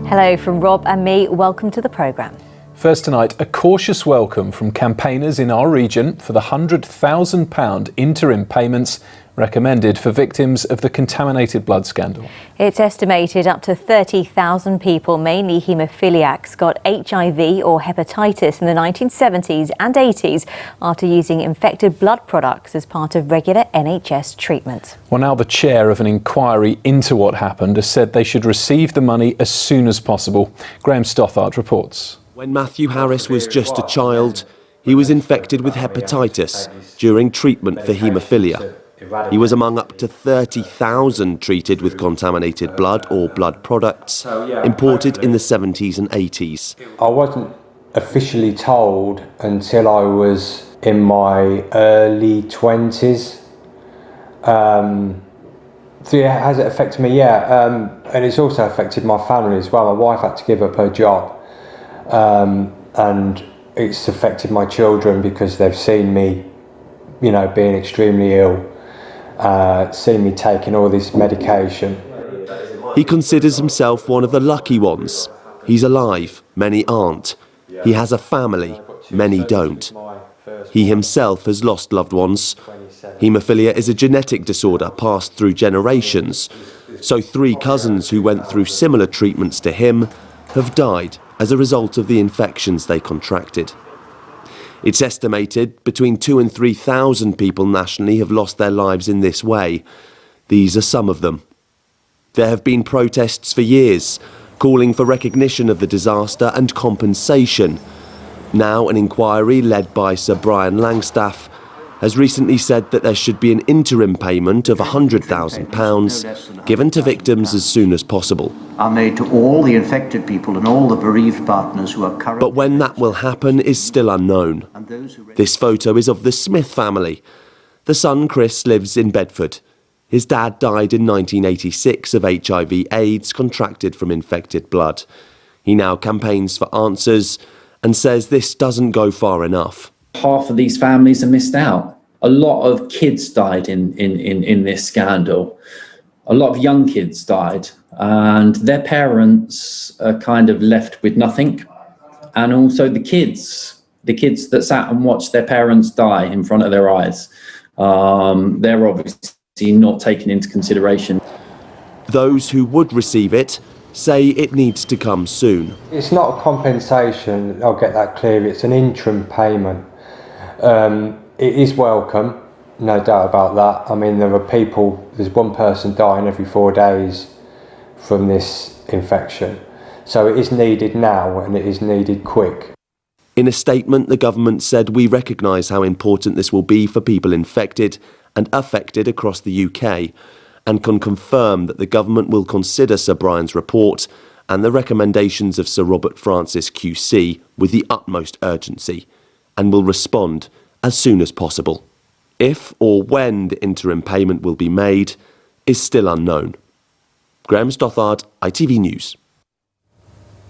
Hello from Rob and me, welcome to the programme. First tonight, a cautious welcome from campaigners in our region for the £100,000 interim payments recommended for victims of the contaminated blood scandal. It's estimated up to 30,000 people, mainly haemophiliacs, got HIV or hepatitis in the 1970s and 80s after using infected blood products as part of regular NHS treatment. Well, now the chair of an inquiry into what happened has said they should receive the money as soon as possible. Graham Stothard reports. When Matthew Harris was just a child, he was infected with hepatitis during treatment for haemophilia. He was among up to 30,000 treated with contaminated blood or blood products imported in the 70s and 80s. I wasn't officially told until I was in my early 20s. So yeah, has it affected me? Yeah, and it's also affected my family as well. My wife had to give up her job, and it's affected my children because they've seen me, you know, being extremely ill. Seen me taking all this medication. He considers himself one of the lucky ones. He's alive, many aren't. He has a family, many don't. He himself has lost loved ones. Haemophilia is a genetic disorder passed through generations, so 3 cousins who went through similar treatments to him have died as a result of the infections they contracted. It's estimated between 2,000 and 3,000 people nationally have lost their lives in this way. These are some of them. There have been protests for years, calling for recognition of the disaster and compensation. Now an inquiry led by Sir Brian Langstaff has recently said that there should be an interim payment of £100,000 given to victims as soon as possible. Are made to all the infected people and all the bereaved partners who are currently... But when that will happen is still unknown. This photo is of the Smith family. The son, Chris, lives in Bedford. His dad died in 1986 of HIV/AIDS contracted from infected blood. He now campaigns for answers and says this doesn't go far enough. Half of these families are missed out. A lot of kids died in this scandal. A lot of young kids died, and their parents are kind of left with nothing. And also the kids that sat and watched their parents die in front of their eyes, they're obviously not taken into consideration. Those who would receive it say it needs to come soon. It's not a compensation, I'll get that clear, it's an interim payment. It is welcome, no doubt about that. I mean, there's one person dying every 4 days from this infection. So it is needed now, and it is needed quick. In a statement, the government said, "We recognise how important this will be for people infected and affected across the UK, and can confirm that the government will consider Sir Brian's report and the recommendations of Sir Robert Francis QC with the utmost urgency, and will respond as soon as possible. If or when the interim payment will be made is still unknown." Graham Stothard, ITV News.